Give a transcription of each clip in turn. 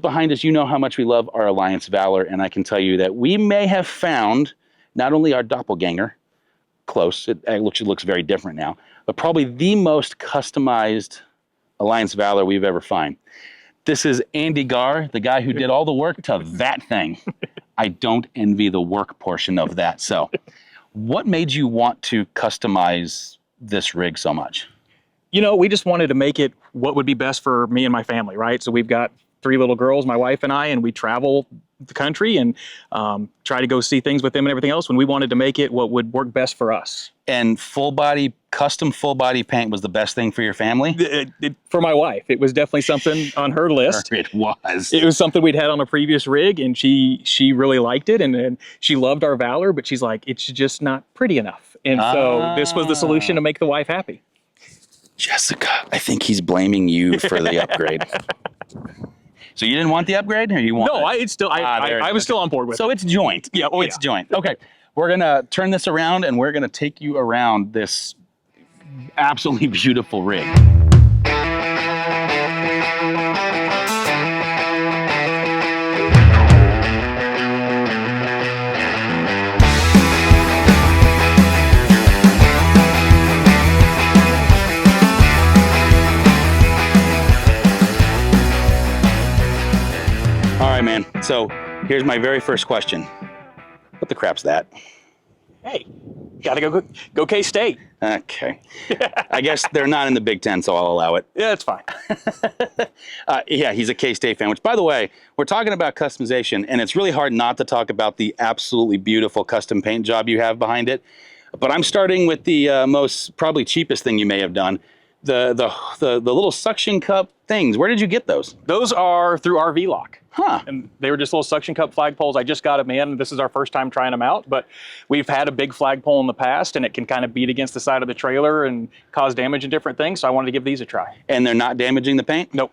Behind us, you know how much we love our Alliance Valor, and I can tell you that we may have found not only our doppelganger, close, it looks very different now, but probably the most customized Alliance Valor we've ever found. This is Andy Garr, the guy who did all the work to that thing. I don't envy the work portion of that. So what made you want to customize this rig so much? You know, we just wanted to make it what would be best for me and my family, right? So we've got 3 little girls, my wife and I, and we travel the country and try to go see things with them and everything else. When we wanted to make it what would work best for us. And custom full body paint was the best thing for your family? For my wife, it was definitely something on her list. Sure it was. It was something we'd had on a previous rig, and she really liked it, and she loved our Valor, but she's like, it's just not pretty enough. And so this was the solution to make the wife happy. Jessica, I think he's blaming you for the upgrade. So you didn't want the upgrade, or you want? No, I was still on board with it. So it's joint. Yeah, it's joint. Okay, we're gonna turn this around, and we're gonna take you around this absolutely beautiful rig. All right, man. So here's my very first question. What the crap's that? Hey, gotta go K-State. Okay. I guess they're not in the Big Ten, so I'll allow it. Yeah, it's fine. Yeah, he's a K-State fan, which, by the way, we're talking about customization, and it's really hard not to talk about the absolutely beautiful custom paint job you have behind it. But I'm starting with the most probably cheapest thing you may have done. The little suction cup things. Where did you get those? Those are through RV Lock. Huh. And they were just little suction cup flagpoles. I just got them in. This is our first time trying them out, but we've had a big flagpole in the past, and it can kind of beat against the side of the trailer and cause damage and different things. So I wanted to give these a try. And they're not damaging the paint? Nope.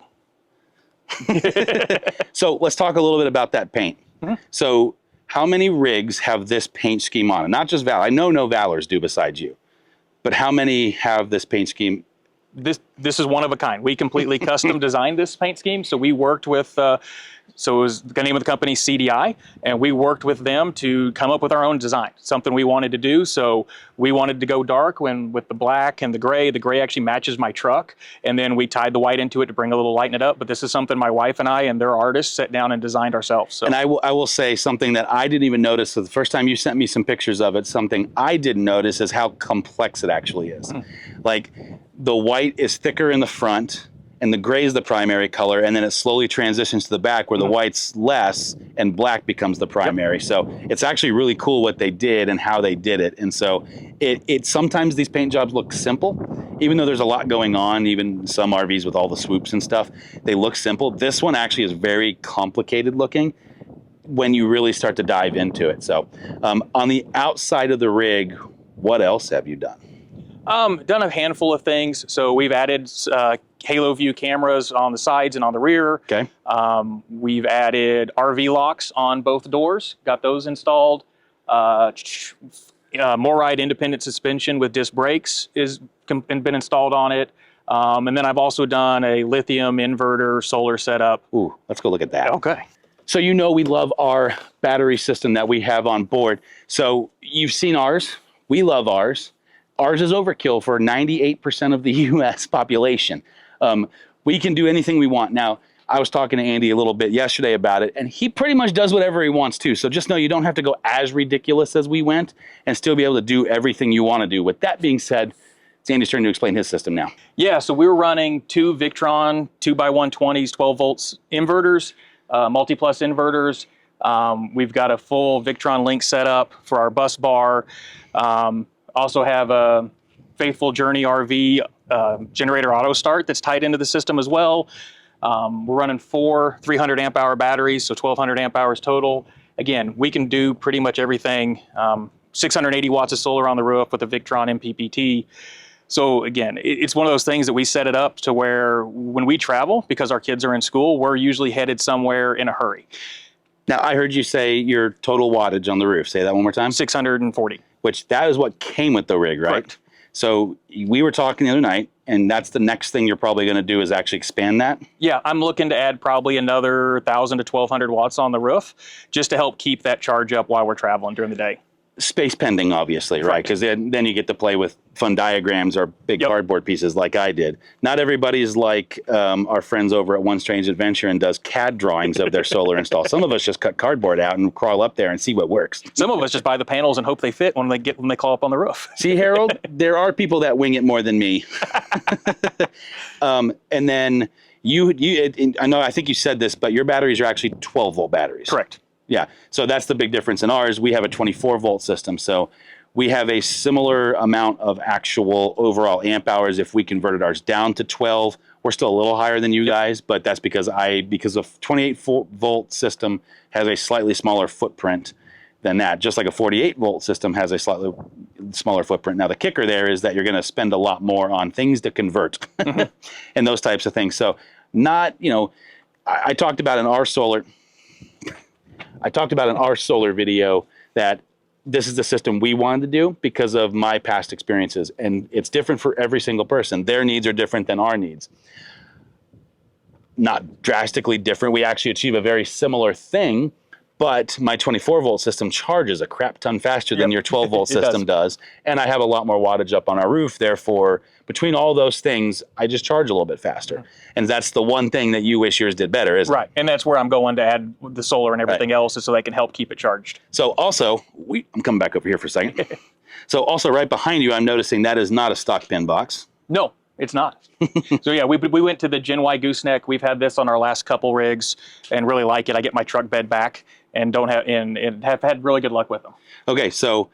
So let's talk a little bit about that paint. Mm-hmm. So how many rigs have this paint scheme on it? Not just Valor. I know no Valors do besides you, but how many have this paint scheme? This is one of a kind. We completely custom designed this paint scheme. So we worked with, so it was the name of the company CDI, and we worked with them to come up with our own design, something we wanted to do. So we wanted to go dark with the black and the gray. The gray actually matches my truck, and then we tied the white into it to bring a little lighten it up. But this is something my wife and I and their artists sat down and designed ourselves. So. And I will say something that I didn't even notice. So the first time you sent me some pictures of it, something I didn't notice is how complex it actually is. Like, the white is thicker in the front, and the gray is the primary color, and then it slowly transitions to the back where the white's less and black becomes the primary. So it's actually really cool what they did and how they did it. And so it sometimes these paint jobs look simple, even though there's a lot going on, even some RVs with all the swoops and stuff, they look simple. This one actually is very complicated looking when you really start to dive into it. So on the outside of the rig, what else have you done? Done a handful of things. So we've added halo view cameras on the sides and on the rear. Okay. We've added RV locks on both doors. Got those installed. Moride independent suspension with disc brakes has been installed on it. And then I've also done a lithium inverter solar setup. Ooh, let's go look at that. Okay. So you know we love our battery system that we have on board. So you've seen ours. We love ours. Ours is overkill for 98% of the U.S. population. We can do anything we want. Now, I was talking to Andy a little bit yesterday about it, and he pretty much does whatever he wants to. So just know you don't have to go as ridiculous as we went and still be able to do everything you want to do. With that being said, it's Andy's turn to explain his system now. Yeah, so we were running 2 Victron 2x120s, 12 volts inverters, multi-plus inverters. We've got a full Victron link setup for our bus bar. Also have a Faithful Journey RV generator auto start that's tied into the system as well. We're running 4 300 amp hour batteries, so 1200 amp hours total. Again, we can do pretty much everything. 680 watts of solar on the roof with a Victron MPPT. So again, it's one of those things that we set it up to where when we travel, because our kids are in school, we're usually headed somewhere in a hurry. Now, I heard you say your total wattage on the roof. Say that one more time. 640. Which that is what came with the rig, right? Correct. So we were talking the other night, and that's the next thing you're probably going to do is actually expand that. Yeah, I'm looking to add probably another 1,000 to 1,200 watts on the roof just to help keep that charge up while we're traveling during the day. Space pending, obviously, right? Because then you get to play with fun diagrams or big cardboard pieces like I did. Not everybody's like our friends over at One Strange Adventure and does CAD drawings of their solar install. Some of us just cut cardboard out and crawl up there and see what works. Some of us just buy the panels and hope they fit when they call up on the roof. See, Harold, there are people that wing it more than me. And then I think you said this, but your batteries are actually 12-volt batteries. Correct. Yeah, so that's the big difference in ours. We have a 24-volt system, so we have a similar amount of actual overall amp hours. If we converted ours down to 12, we're still a little higher than you guys, but that's because a 28-volt system has a slightly smaller footprint than that. Just like a 48-volt system has a slightly smaller footprint. Now, the kicker there is that you're going to spend a lot more on things to convert and those types of things. So not, I talked about in our solar video that this is the system we wanted to do because of my past experiences. And it's different for every single person. Their needs are different than our needs. Not drastically different. We actually achieve a very similar thing, but my 24-volt system charges a crap ton faster than your 12-volt system does. And I have a lot more wattage up on our roof. Therefore, between all those things, I just charge a little bit faster. And that's the one thing that you wish yours did better, isn't it? Right. And that's where I'm going to add the solar and everything else is so they can help keep it charged. So also, I'm coming back over here for a second. So also right behind you, I'm noticing that is not a stock pin box. No, it's not. So yeah, we went to the Gen Y gooseneck. We've had this on our last couple rigs and really like it. I get my truck bed back and have had really good luck with them. Okay, so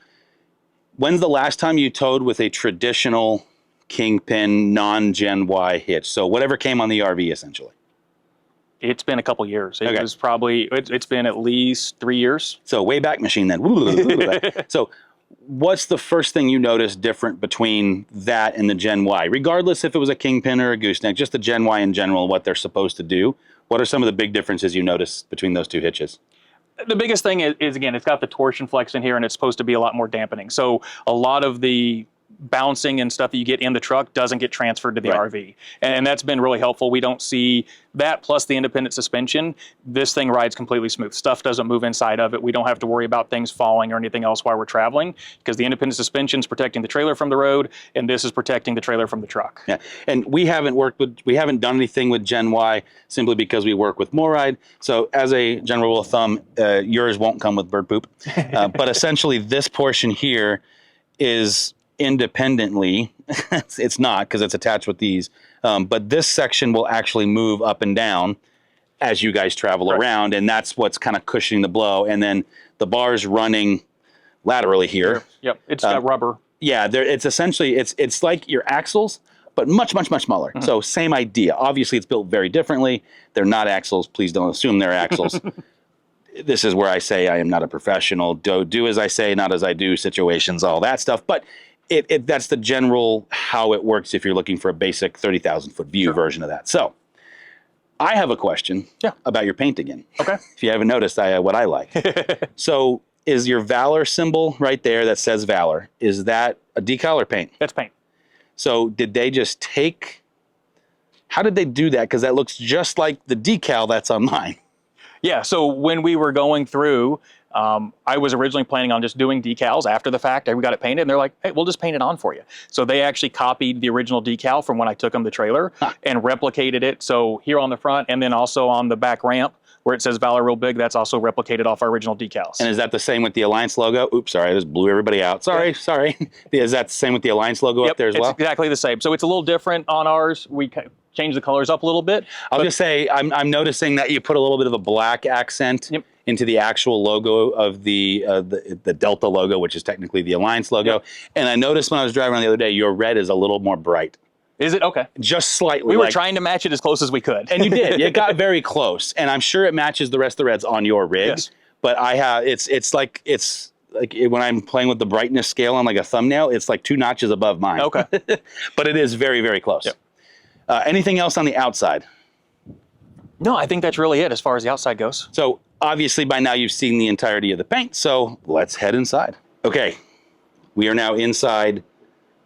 when's the last time you towed with a traditional Kingpin non-Gen Y hitch? So whatever came on the RV, essentially. It's been a couple years. It was probably, it's been at least 3 years. So way back machine then. So what's the first thing you noticed different between that and the Gen Y? Regardless if it was a Kingpin or a gooseneck, just the Gen Y in general, what they're supposed to do. What are some of the big differences you noticed between those two hitches? The biggest thing is, again, it's got the torsion flex in here and it's supposed to be a lot more dampening. So a lot of the bouncing and stuff that you get in the truck doesn't get transferred to the RV. And that's been really helpful. We don't see that plus the independent suspension. This thing rides completely smooth. Stuff doesn't move inside of it. We don't have to worry about things falling or anything else while we're traveling because the independent suspension is protecting the trailer from the road and this is protecting the trailer from the truck. Yeah, and we haven't done anything with Gen Y simply because we work with MORryde. So as a general rule of thumb, yours won't come with bird poop. But essentially this portion here is independently, it's not because it's attached with these, but this section will actually move up and down as you guys travel around, and that's what's kind of cushioning the blow. And then the bar's running laterally here. Yep, it's got rubber. Yeah, it's essentially, it's like your axles, but much, much, much smaller. So same idea. Obviously, it's built very differently. They're not axles. Please don't assume they're axles. This is where I say I am not a professional. Do as I say, not as I do situations, all that stuff. But that's the general how it works if you're looking for a basic 30,000-foot view version of that. So I have a question about your paint again. Okay. If you haven't noticed what I like. So is your Valor symbol right there that says Valor, is that a decal or paint? That's paint. So did they just how did they do that? Because that looks just like the decal that's on mine. Yeah, so when we were going through, I was originally planning on just doing decals after the fact. We got it painted, and they're like, hey, we'll just paint it on for you. So they actually copied the original decal from when I took them the trailer and replicated it. So here on the front and then also on the back ramp where it says Valor real big, that's also replicated off our original decals. And is that the same with the Alliance logo? Oops, sorry, I just blew everybody out. Sorry. Is that the same with the Alliance logo up there as well? It's exactly the same. So it's a little different on ours. We change the colors up a little bit. I'll just say, I'm noticing that you put a little bit of a black accent into the actual logo of the Delta logo, which is technically the Alliance logo. And I noticed when I was driving around the other day, your red is a little more bright. Is it? Okay. Just slightly. We were trying to match it as close as we could. And you did. It got very close. And I'm sure it matches the rest of the reds on your rig. Yes. But it's like when I'm playing with the brightness scale on like a thumbnail, it's like 2 notches above mine. Okay. But it is very, very close. Yep. Anything else on the outside? No, I think that's really it as far as the outside goes. So obviously by now you've seen the entirety of the paint, so let's head inside. Okay, we are now inside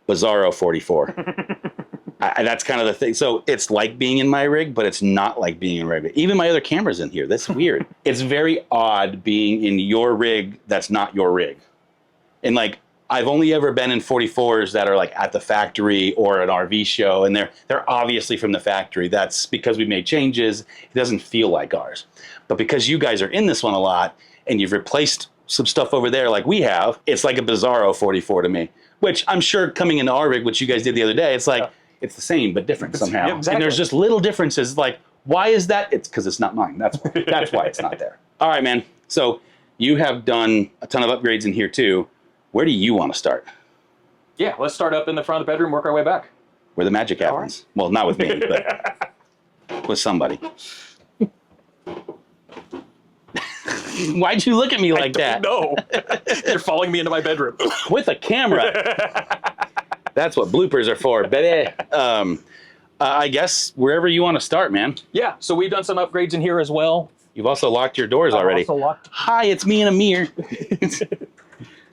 Bizarro 44. That's kind of the thing. So it's like being in my rig, but it's not like being in a rig. Even my other camera's in here. That's weird. It's very odd being in your rig that's not your rig. And like, I've only ever been in 44s that are like at the factory or an RV show, and they're obviously from the factory. That's because we made changes. It doesn't feel like ours. But because you guys are in this one a lot, and you've replaced some stuff over there like we have, it's like a Bizarro 44 to me. Which I'm sure coming into our rig, which you guys did the other day, it's like, it's the same but different somehow. Yeah, exactly. And there's just little differences. Like, why is that? It's because it's not mine. That's why it's not there. All right, man. So you have done a ton of upgrades in here too. Where do you want to start? Yeah, let's start up in the front of the bedroom, work our way back. Where the magic happens. Right. Well, not with me, but with somebody. Why'd you look at me like that? No, you're following me into my bedroom with a camera. That's what bloopers are for, baby. I guess wherever you want to start, man. Yeah, so we've done some upgrades in here as well. You've also locked your doors already. Also locked. Hi, it's me in a mirror.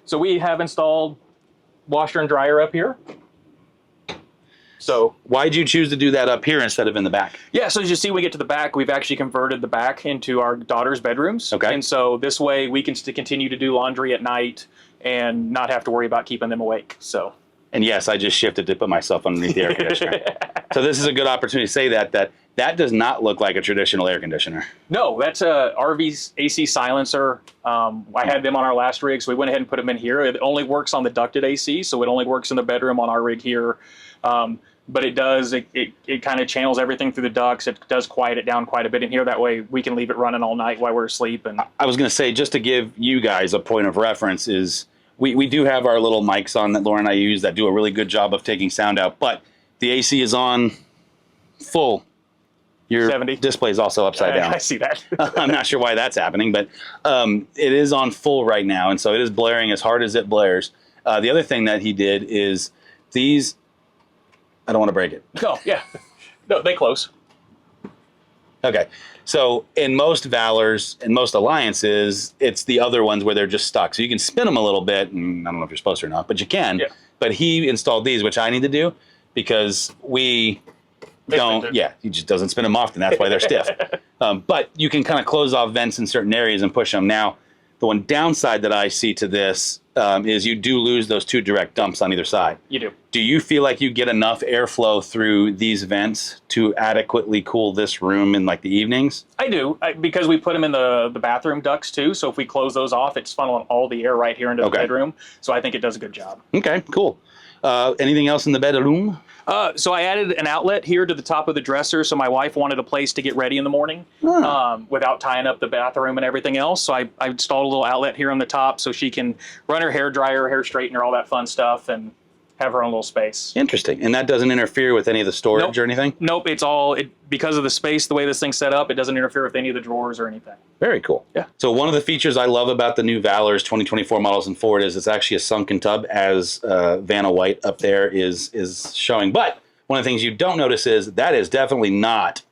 So we have installed washer and dryer up here. So why'd you choose to do that up here instead of in the back? Yeah, so as you see, we get to the back, we've actually converted the back into our daughter's bedrooms. Okay. And so this way we can continue to do laundry at night and not have to worry about keeping them awake. So. And yes, I just shifted to put myself underneath the air conditioner. So this is a good opportunity to say that does not look like a traditional air conditioner. No, that's a RV's AC silencer. I had them on our last rig, so we went ahead and put them in here. It only works on the ducted AC, so it only works in the bedroom on our rig here. But it kind of channels everything through the ducts. It does quiet it down quite a bit in here. That way we can leave it running all night while we're asleep. And I was going to say, just to give you guys a point of reference, is we do have our little mics on that Laura and I use that do a really good job of taking sound out, but the AC is on full. Your 70. display is also upside down. I see that. I'm not sure why that's happening, but it is on full right now, and so it is blaring as hard as it blares. The other thing that he did is these... I don't want to break it. Oh, yeah. No, they close. Okay. So in most Valors and most Alliances, it's the other ones where they're just stuck. So you can spin them a little bit, and I don't know if you're supposed to or not, but you can. Yeah. But he installed these, which I need to do because we don't. Yeah, he just doesn't spin them often. That's why they're stiff. But you can kind of close off vents in certain areas and push them. Now, the one downside that I see to this is you do lose those two direct dumps on either side. You do. Do you feel like you get enough airflow through these vents to adequately cool this room in like the evenings? I do, because we put them in the bathroom ducts too. So if we close those off, it's funneling all the air right here into the bedroom. So I think it does a good job. Okay, cool. Anything else in the bedroom? So I added an outlet here to the top of the dresser. So my wife wanted a place to get ready in the morning without tying up the bathroom and everything else. So I installed a little outlet here on the top so she can run her hair dryer, hair straightener, all that fun stuff, and have her own little space. Interesting. And that doesn't interfere with any of the storage or anything? Nope. It's because of the space, the way this thing's set up, it doesn't interfere with any of the drawers or anything. Very cool. Yeah. So one of the features I love about the new Valors 2024 models and forward is it's actually a sunken tub, as Vanna White up there is showing. But one of the things you don't notice is that is definitely not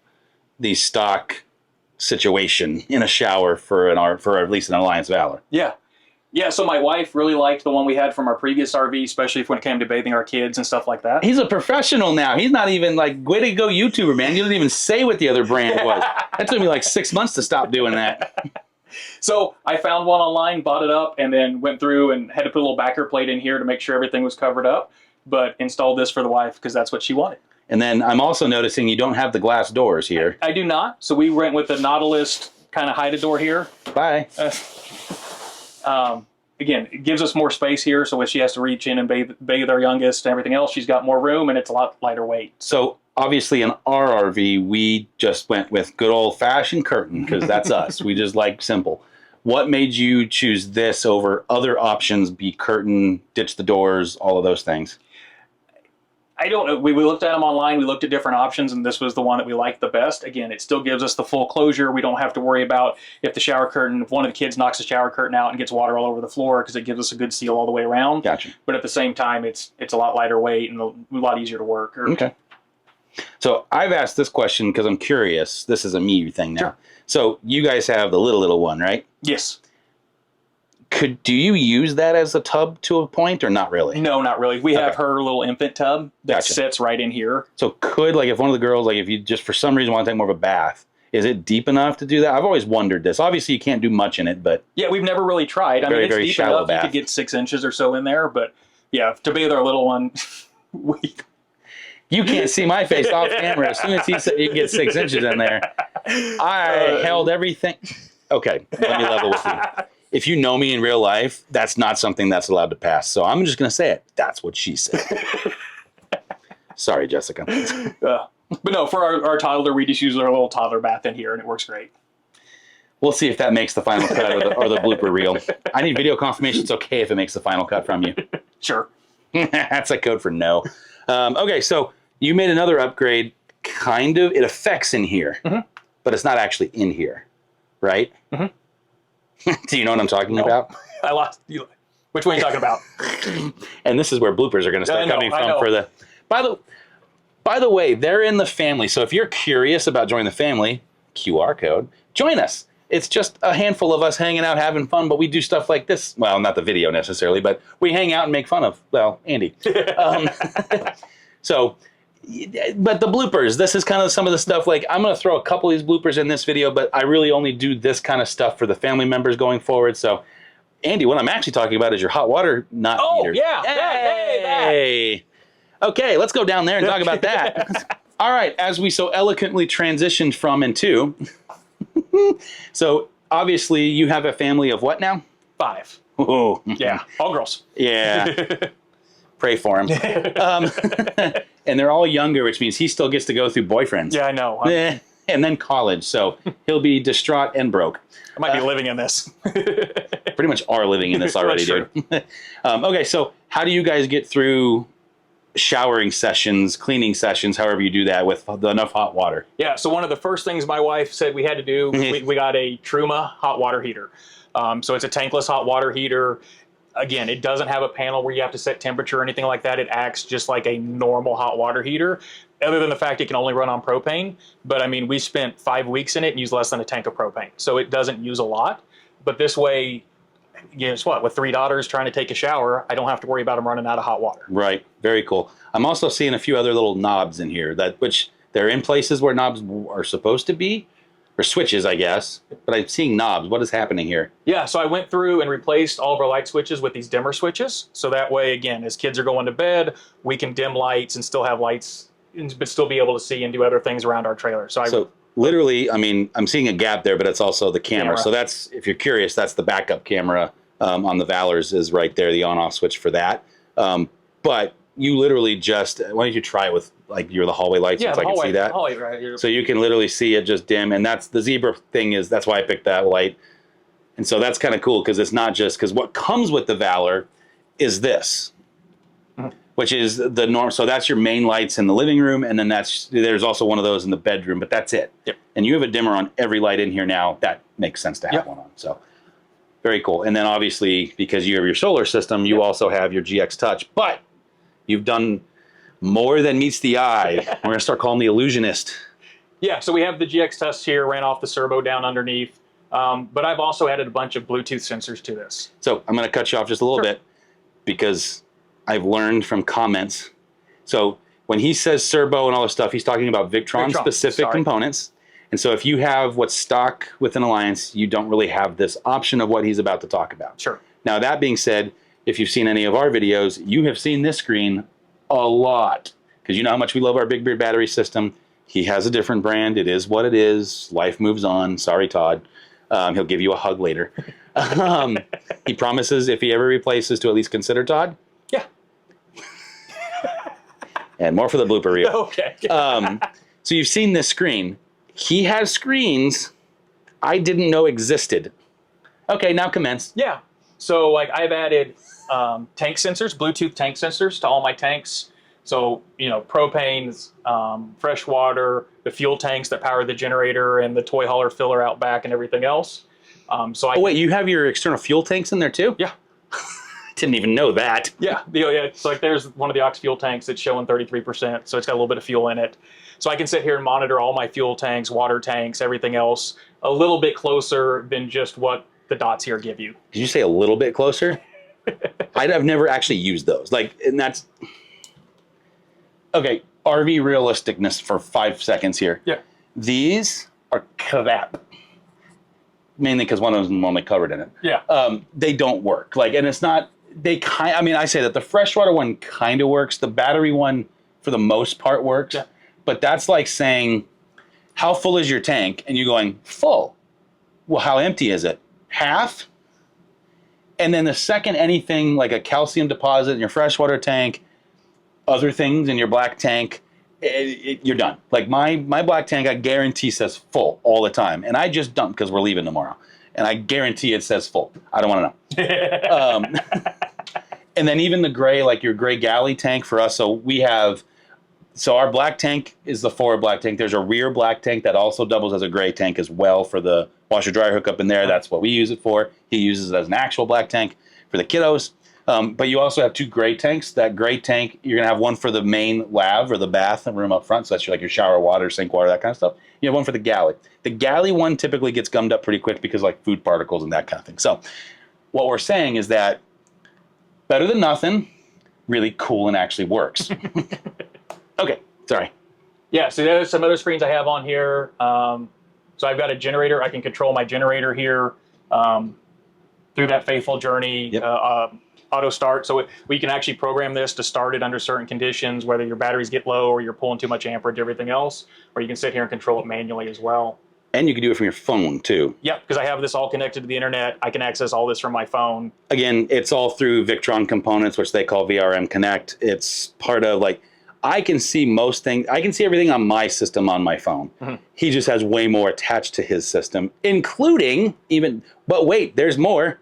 the stock situation in a shower for at least an Alliance Valor. Yeah. Yeah, so my wife really liked the one we had from our previous RV, especially when it came to bathing our kids and stuff like that. He's a professional now. He's not even like, way to go YouTuber, man. You didn't even say what the other brand was. That took me like 6 months to stop doing that. So I found one online, bought it up, and then went through and had to put a little backer plate in here to make sure everything was covered up, but installed this for the wife because that's what she wanted. And then I'm also noticing you don't have the glass doors here. I do not. So we went with the Nautilus kind of hide a door here. Bye. Again, it gives us more space here, so if she has to reach in and bathe our youngest and everything else, she's got more room, and it's a lot lighter weight. So obviously in our RV, we just went with good old-fashioned curtain, because that's us. We just like simple. What made you choose this over other options, be curtain, ditch the doors, all of those things? I don't know. We looked at them online. We looked at different options, and this was the one that we liked the best. Again, it still gives us the full closure. We don't have to worry about if if one of the kids knocks the shower curtain out and gets water all over the floor, because it gives us a good seal all the way around. Gotcha. But at the same time, it's a lot lighter weight and a lot easier to work. Okay. So I've asked this question because I'm curious. This is a me thing now. Sure. So you guys have the little one, right? Yes. Do you use that as a tub to a point or not really? No, not really. We have her little infant tub that Gotcha. sits right in here. So like if one of the girls, like if you just for some reason want to take more of a bath, is it deep enough to do that? I've always wondered this. Obviously you can't do much in it, but yeah, we've never really tried. I mean, it's deep enough bath. You could get 6 inches or so in there, but yeah, to bathe our little one, you can't see my face off camera. As soon as he said you can get 6 inches in there, I held everything. Okay, let me level with you. If you know me in real life, that's not something that's allowed to pass. So I'm just going to say it. That's what she said. Sorry, Jessica. But no, for our toddler, we just use our little toddler bath in here, and it works great. We'll see if that makes the final cut or the blooper reel. I need video confirmation. It's okay if it makes the final cut from you. Sure. That's a code for no. Okay, so you made another upgrade. Kind of. It affects in here, but it's not actually in here, right? Do you know what I'm talking about? I lost you. Which one are you talking about? And this is where bloopers are going to start coming from for the... By the way, they're in the family. So if you're curious about joining the family, QR code, join us. It's just a handful of us hanging out, having fun, but we do stuff like this. Well, not the video necessarily, but we hang out and make fun of, well, Andy. But the bloopers, this is kind of some of the stuff, like I'm going to throw a couple of these bloopers in this video, but I really only do this kind of stuff for the family members going forward. So, Andy, what I'm actually talking about is your hot water heater. Oh, yeah. Hey. Okay, let's go down there and talk about that. All right, as we so eloquently transitioned from and to. So, obviously, you have a family of what now? 5. Oh. Yeah, all girls. Yeah. Pray for him. And they're all younger, which means he still gets to go through boyfriends. Yeah, I know. And then college, so he'll be distraught and broke. I might be living in this. Pretty much are living in this already, dude. Okay, so how do you guys get through showering sessions, cleaning sessions, however you do that with enough hot water? Yeah, so one of the first things my wife said we had to do, we got a Truma hot water heater. So it's a tankless hot water heater. Again, it doesn't have a panel where you have to set temperature or anything like that. It acts just like a normal hot water heater, other than the fact it can only run on propane. But I mean, we spent 5 weeks in it and used less than a tank of propane. So it doesn't use a lot. But this way, guess what? With 3 daughters trying to take a shower, I don't have to worry about them running out of hot water. Right. Very cool. I'm also seeing a few other little knobs in here, which they're in places where knobs are supposed to be. Or switches, I guess, but I'm seeing knobs. What is happening here? Yeah, so I went through and replaced all of our light switches with these dimmer switches. So that way, again, as kids are going to bed, we can dim lights and still have lights, but still be able to see and do other things around our trailer. So literally, I mean, I'm seeing a gap there, but it's also the camera. So that's, if you're curious, that's the backup camera on the Valors is right there, the on-off switch for that. But you literally just, why don't you try it with like the hallway lights? Yeah, so I can see that. Hallway right here. So you can literally see it just dim, and that's the zebra thing is, that's why I picked that light. And so that's kind of cool because it's not just, because what comes with the Valor is this, which is the norm. So that's your main lights in the living room, and then there's also one of those in the bedroom, but that's it. Yep. And you have a dimmer on every light in here now. That makes sense to have one on. So very cool. And then obviously, because you have your solar system, you also have your GX Touch, but you've done more than meets the eye. We're going to start calling the illusionist. Yeah, so we have the GX Touch here, ran off the servo down underneath. But I've also added a bunch of Bluetooth sensors to this. So I'm going to cut you off just a little bit because I've learned from comments. So when he says servo and all this stuff, he's talking about Victron-specific components. And so if you have what's stock with an Alliance, you don't really have this option of what he's about to talk about. Sure. Now, that being said, if you've seen any of our videos, you have seen this screen a lot because you know how much we love our Big Beard battery system. He has a different brand. It is what it is. Life moves on. Sorry, Todd. He'll give you a hug later. He promises if he ever replaces to at least consider Todd. Yeah. And more for the blooper reel. Okay. So you've seen this screen. He has screens I didn't know existed. Okay, now commence. Yeah. So like I've added tank sensors, Bluetooth tank sensors to all my tanks. So, you know, propanes, fresh water, the fuel tanks that power the generator and the toy hauler filler out back and everything else. Oh, wait, you have your external fuel tanks in there too? Yeah. Didn't even know that. Yeah. Yeah. So like there's one of the aux fuel tanks that's showing 33%. So it's got a little bit of fuel in it. So I can sit here and monitor all my fuel tanks, water tanks, everything else a little bit closer than just what the dots here give you. Did you say a little bit closer? I've never actually used those. Like, and that's okay. RV realisticness for 5 seconds here. Yeah. These are crap. Mainly because one of them is normally covered in it. Yeah. They don't work. Like, and it's not. I mean, I say that the freshwater one kind of works. The battery one, for the most part, works. Yeah. But that's like saying, how full is your tank? And you're going, full. Well, how empty is it? Half? And then the second anything like a calcium deposit in your freshwater tank, other things in your black tank, you're done. Like my black tank, I guarantee says full all the time. And I just dumped because we're leaving tomorrow. And I guarantee it says full. I don't want to know. And then even the gray, like your gray galley tank for us. So our black tank is the forward black tank. There's a rear black tank that also doubles as a gray tank as well for the washer dryer hookup in there. That's what we use it for. He uses it as an actual black tank for the kiddos. But you also have two gray tanks. That gray tank, you're going to have one for the main lav or the bath room up front. So that's like your shower water, sink water, that kind of stuff. You have one for the galley. The galley one typically gets gummed up pretty quick because like food particles and that kind of thing. So what we're saying is that better than nothing, really cool and actually works. Okay, sorry. Yeah, so there's some other screens I have on here. So I've got a generator. I can control my generator here through that Faithful Journey auto start. So we can actually program this to start it under certain conditions, whether your batteries get low or you're pulling too much amperage, everything else, or you can sit here and control it manually as well. And you can do it from your phone too. Yep, because I have this all connected to the internet. I can access all this from my phone. Again, it's all through Victron components, which they call VRM Connect. It's part of like, I can see most things. I can see everything on my system on my phone. Mm-hmm. He just has way more attached to his system, including even, but wait, there's more.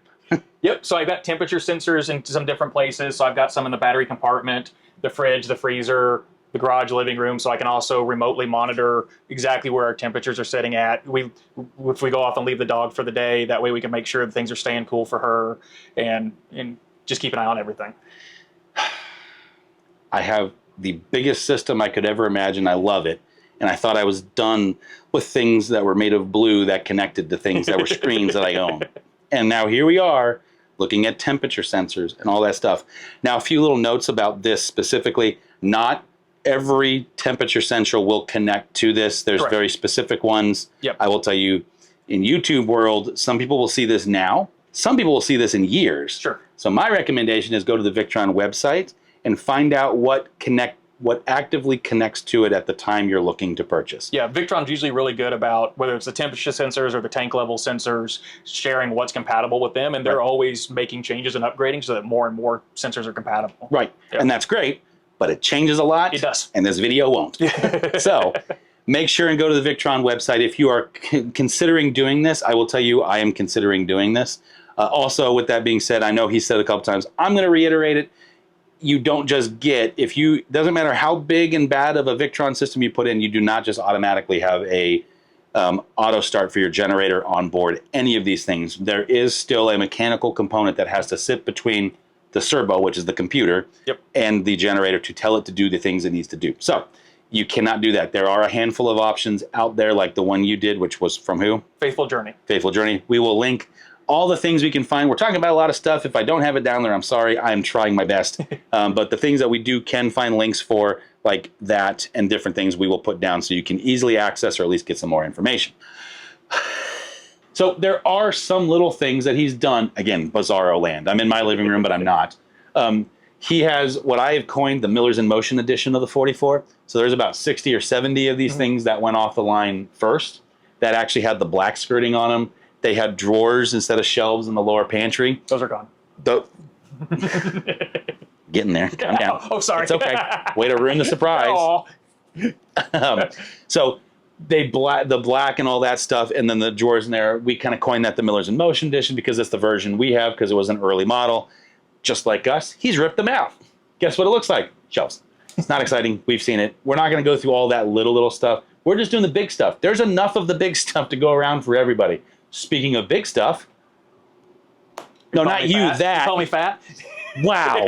Yep, so I've got temperature sensors in some different places. So I've got some in the battery compartment, the fridge, the freezer, the garage, living room. So I can also remotely monitor exactly where our temperatures are setting at. If we go off and leave the dog for the day, that way we can make sure that things are staying cool for her and just keep an eye on everything. I have the biggest system I could ever imagine. I love it. And I thought I was done with things that were made of blue that connected to things that were screens that I own. And now here we are looking at temperature sensors and all that stuff. Now, a few little notes about this specifically. Not every temperature sensor will connect to this. There's Correct. Very specific ones. Yep. I will tell you, in YouTube world, some people will see this now. Some people will see this in years. Sure. So my recommendation is go to the Victron website and find out what actively connects to it at the time you're looking to purchase. Yeah, Victron's usually really good about whether it's the temperature sensors or the tank level sensors, sharing what's compatible with them, and they're always making changes and upgrading so that more and more sensors are compatible. Right, and that's great, but it changes a lot. It does. And this video won't. So make sure and go to the Victron website. If you are considering doing this, I will tell you I am considering doing this. Also, with that being said, I know he said a couple times, I'm going to reiterate it. You don't just get, doesn't matter how big and bad of a Victron system you put in, you do not just automatically have a auto start for your generator on board any of these things. There is still a mechanical component that has to sit between the servo, which is the computer, and the generator to tell it to do the things it needs to do. So you cannot do that. There are a handful of options out there like the one you did, which was from who? Faithful Journey. Faithful Journey. We will link all the things we can find. We're talking about a lot of stuff. If I don't have it down there, I'm sorry. I am trying my best. But the things that we can find links for, like that and different things, we will put down so you can easily access or at least get some more information. So there are some little things that he's done. Again, bizarro land. I'm in my living room, but I'm not. He has what I have coined the Miller's in Motion edition of the 44. So there's about 60 or 70 of these things that went off the line first that actually had the black skirting on them. They had drawers instead of shelves in the lower pantry. Those are gone. Getting there. Calm down. Oh, sorry. It's okay. Way to ruin the surprise. So the black and all that stuff, and then the drawers in there, we kind of coined that the Miller's in Motion edition because it's the version we have because it was an early model. Just like us, he's ripped them out. Guess what it looks like? Shelves. It's not exciting. We've seen it. We're not going to go through all that little stuff. We're just doing the big stuff. There's enough of the big stuff to go around for everybody. Speaking of big stuff, no, not you, that. You call me fat? Wow.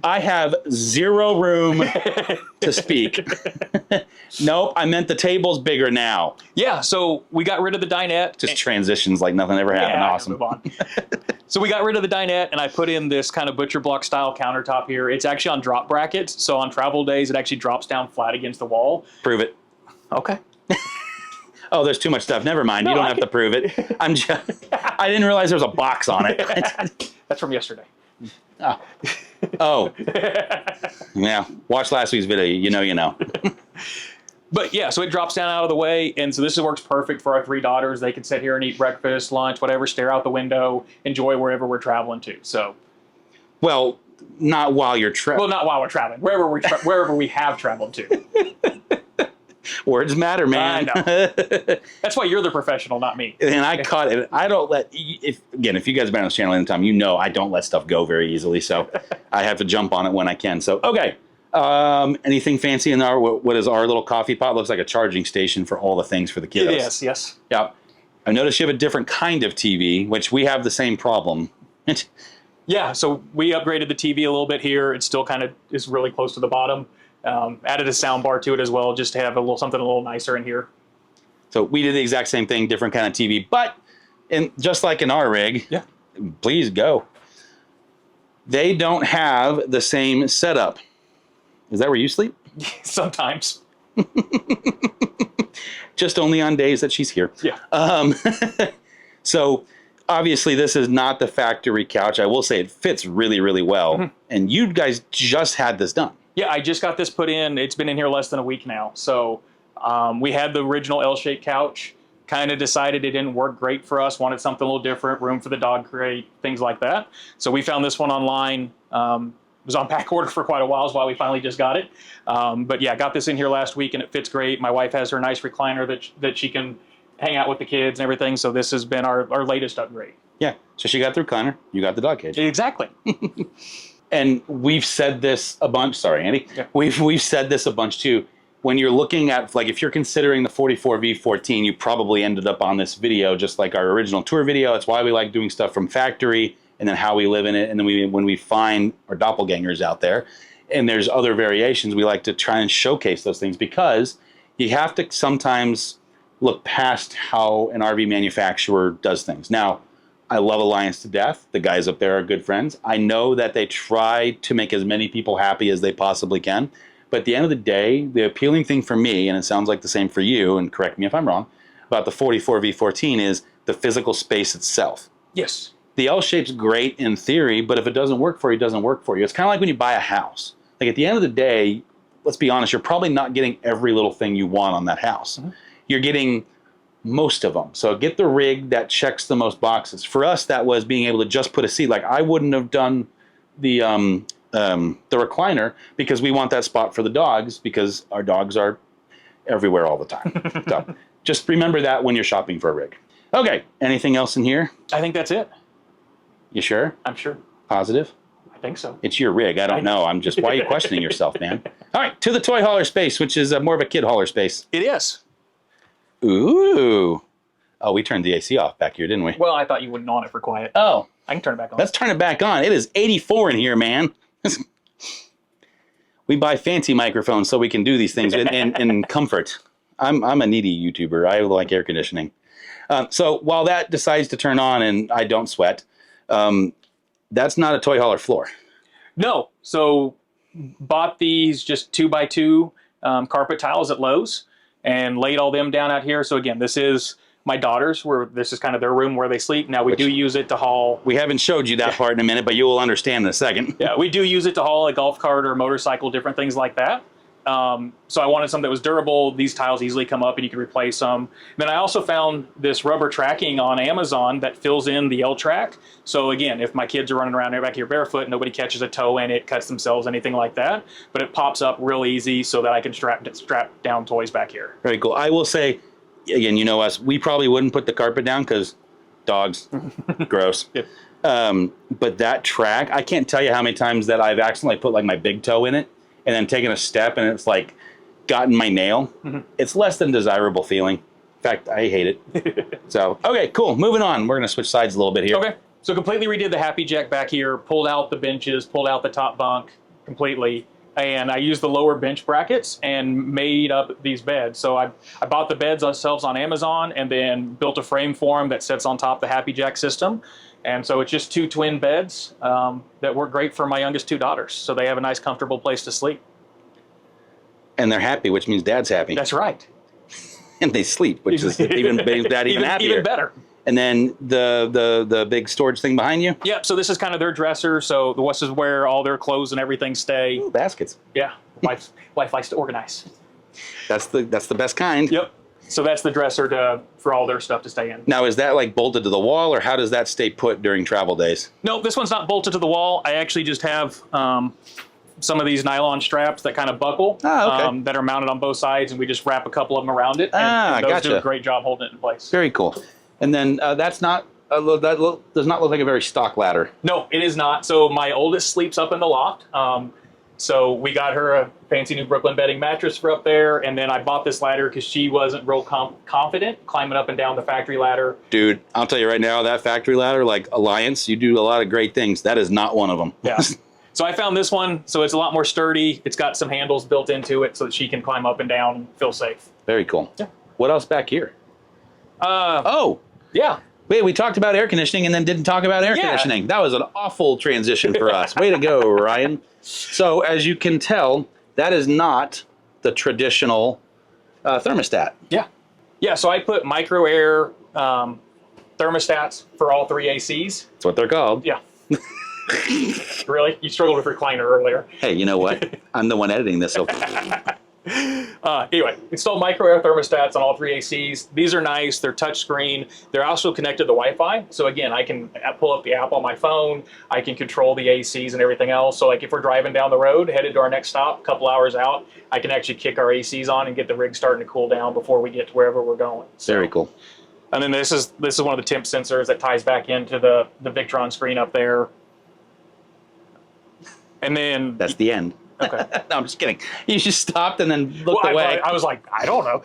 I have zero room to speak. Nope, I meant the table's bigger now. Yeah, so we got rid of the dinette. Just transitions like nothing ever happened. Yeah, Awesome. move on. So we got rid of the dinette, and I put in this kind of butcher block style countertop here. It's actually on drop brackets, so on travel days, it actually drops down flat against the wall. Prove it. Okay. Oh, there's too much stuff. Never mind. No, You don't have to prove it. I'm just. I didn't realize there was a box on it. That's from yesterday. Oh. Yeah. Watch last week's video. You know, you know. But yeah, so it drops down out of the way, and so this works perfect for our 3 daughters. They can sit here and eat breakfast, lunch, whatever, stare out the window, enjoy wherever we're traveling to. So, Well, not while you're well, not while we're traveling, wherever we have traveled to. Words matter, man. I know. That's why you're the professional, not me. And I caught it. I don't let, if you guys have been on this channel any time, you know I don't let stuff go very easily. So I have to jump on it when I can. So, okay. Anything fancy in our, what is our little coffee pot? Looks like a charging station for all the things for the kiddos. It is, yes. Yeah. I noticed you have a different kind of TV, which we have the same problem. Yeah, so we upgraded the TV a little bit here. It still kind of is really close to the bottom. Added a sound bar to it as well, just to have something a little nicer in here. So we did the exact same thing, different kind of TV, but just like in our rig, yeah, please go. They don't have the same setup. Is that where you sleep? Sometimes. Just only on days that she's here. Yeah. So obviously this is not the factory couch. I will say it fits really, really well. Mm-hmm. And you guys just had this done. Yeah, I just got this put in. It's been in here less than a week now. So we had the original L-shaped couch. Kind of decided it didn't work great for us. Wanted something a little different, room for the dog crate, things like that. So we found this one online. It was on back order for quite a while, is why we finally just got it. But yeah, got this in here last week, and it fits great. My wife has her nice recliner that she can hang out with the kids and everything. So this has been our latest upgrade. Yeah, so she got the recliner, you got the dog cage. Exactly. And we've said this a bunch. Sorry, Andy. Yeah. We've said this a bunch too. When you're looking at, like, if you're considering the 44V14, you probably ended up on this video just like our original tour video. It's why we like doing stuff from factory, and then how we live in it. And then when we find our doppelgangers out there, and there's other variations, we like to try and showcase those things, because you have to sometimes look past how an RV manufacturer does things. Now, I love Alliance to death. The guys up there are good friends. I know that they try to make as many people happy as they possibly can. But at the end of the day, the appealing thing for me, and it sounds like the same for you, and correct me if I'm wrong, about the 44V14 is the physical space itself. Yes. The L-shape's great in theory, but if it doesn't work for you, it doesn't work for you. It's kind of like when you buy a house. Like, at the end of the day, let's be honest, you're probably not getting every little thing you want on that house. Mm-hmm. You're getting most of them. So get the rig that checks the most boxes. For us, that was being able to just put a seat. Like, I wouldn't have done the recliner, because we want that spot for the dogs, because our dogs are everywhere all the time. So just remember that when you're shopping for a rig. Okay, anything else in here? I think that's it. You sure? I'm sure. Positive? I think so. It's your rig. I don't know. I'm just, why are you questioning yourself, man? All right, to the toy hauler space, which is more of a kid hauler space. It is. Ooh. Oh, we turned the AC off back here, didn't we? Well, I thought you wouldn't on it for quiet. Oh. I can turn it back on. Let's turn it back on. It is 84 in here, man. We buy fancy microphones so we can do these things in comfort. I'm a needy YouTuber. I like air conditioning. So while that decides to turn on and I don't sweat, that's not a toy hauler floor. No. So bought these just 2x2 carpet tiles at Lowe's and laid all them down out here. So again, this is my daughters, this is kind of their room where they sleep. Now we do use it to haul. We haven't showed you that part in a minute, but you will understand in a second. Yeah, we do use it to haul a golf cart or motorcycle, different things like that. So I wanted something that was durable. These tiles easily come up and you can replace them. Then I also found this rubber tracking on Amazon that fills in the L-track. So again, if my kids are running around back here barefoot, nobody catches a toe in it, cuts themselves, anything like that. But it pops up real easy so that I can strap down toys back here. Very cool. I will say, again, you know us, we probably wouldn't put the carpet down because dogs, gross. Yep. But that track, I can't tell you how many times that I've accidentally put like my big toe in it and then taken a step and it's like gotten my nail. Mm-hmm. It's less than desirable feeling. In fact, I hate it. So, okay, cool. Moving on. We're going to switch sides a little bit here. Okay. So completely redid the Happy Jack back here, pulled out the benches, pulled out the top bunk, completely. And I used the lower bench brackets and made up these beds. So I bought the beds themselves on Amazon and then built a frame for them that sits on top of the Happy Jack system. And so it's just 2 twin beds that work great for my youngest 2 daughters. So they have a nice, comfortable place to sleep. And they're happy, which means dad's happy. That's right. And they sleep, which is even makes dad even happier. Even better. And then the big storage thing behind you? Yep, so this is kind of their dresser. So this is where all their clothes and everything stay. Ooh, baskets. Yeah, wife likes to organize. That's the best kind. Yep. So that's the dresser for all their stuff to stay in. Now, is that like bolted to the wall, or how does that stay put during travel days? No, this one's not bolted to the wall. I actually just have some of these nylon straps that kind of buckle that are mounted on both sides, and we just wrap a couple of them around it. And those do a great job holding it in place. Very cool. And then that's not that does not look like a very stock ladder. No, it is not. So my oldest sleeps up in the loft. So we got her a fancy new Brooklyn bedding mattress for up there, and then I bought this ladder because she wasn't real confident climbing up and down the factory ladder. Dude, I'll tell you right now, that factory ladder, like Alliance, you do a lot of great things. That is not one of them. Yeah. So I found this one, so it's a lot more sturdy. It's got some handles built into it so that she can climb up and down and feel safe. Very cool. Yeah. What else back here? Yeah. Wait, we talked about air conditioning and then didn't talk about air conditioning. That was an awful transition for us. Way to go, Ryan. So as you can tell, that is not the traditional thermostat. Yeah. Yeah, so I put micro air thermostats for all 3 ACs. That's what they're called. Yeah. Really? You struggled with recliner earlier. Hey, you know what? I'm the one editing this. So. Anyway, installed micro air thermostats on all 3 ACs. These are nice. They're touchscreen. They're also connected to Wi-Fi. So again, I can pull up the app on my phone. I can control the ACs and everything else. So like if we're driving down the road, headed to our next stop, a couple hours out, I can actually kick our ACs on and get the rig starting to cool down before we get to wherever we're going. So, very cool. And then this is one of the temp sensors that ties back into the Victron screen up there. And then that's the end. Okay. No, I'm just kidding. You just stopped and then looked away. I was like, I don't know.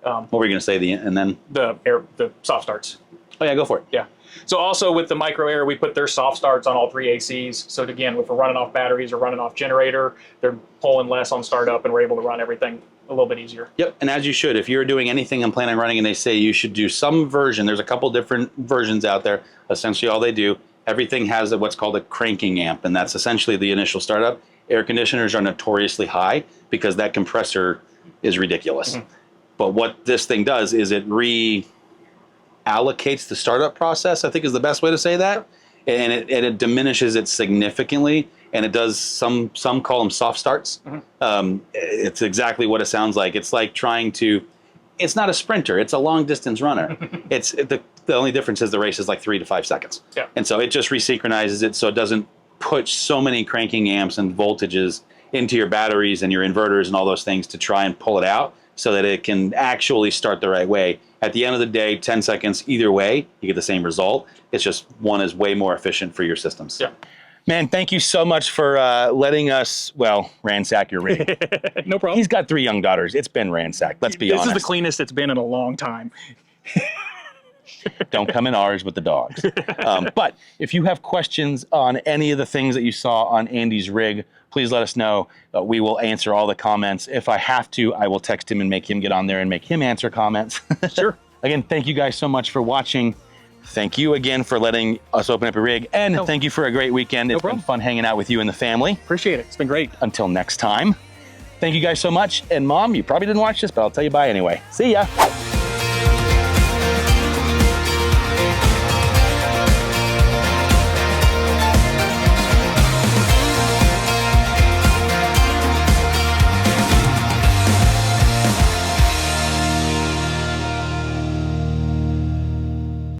What were you going to say? And then the soft starts. Oh yeah, go for it. Yeah. So also with the micro air, we put their soft starts on all 3 ACs. So again, if we're running off batteries or running off generator, they're pulling less on startup, and we're able to run everything a little bit easier. Yep, and as you should. If you're doing anything and planning on running, and they say you should do some version, there's a couple different versions out there. Essentially, all they do, everything has what's called a cranking amp, and that's essentially the initial startup. Air conditioners are notoriously high because that compressor is ridiculous. Mm-hmm. But what this thing does is it reallocates the startup process, I think is the best way to say that. And it diminishes it significantly. And it does, some call them soft starts. Mm-hmm. It's exactly what it sounds like. It's like it's not a sprinter, it's a long distance runner. The only difference is the race is like 3 to 5 seconds. Yeah. And so it just resynchronizes it so it doesn't put so many cranking amps and voltages into your batteries and your inverters and all those things to try and pull it out so that it can actually start the right way. At the end of the day, 10 seconds either way, you get the same result. It's just one is way more efficient for your systems. Yeah. Man, thank you so much for letting us, ransack your rig. No problem. He's got 3 young daughters. It's been ransacked. Let's be honest. This is the cleanest it's been in a long time. Don't come in ours with the dogs. But if you have questions on any of the things that you saw on Andy's rig, please let us know. We will answer all the comments. If I have to, I will text him and make him get on there and make him answer comments. Sure. Again, thank you guys so much for watching. Thank you again for letting us open up a rig. And thank you for a great weekend. It's been fun hanging out with you and the family. Appreciate it. It's been great. Until next time, thank you guys so much. And Mom, you probably didn't watch this, but I'll tell you bye anyway. See ya.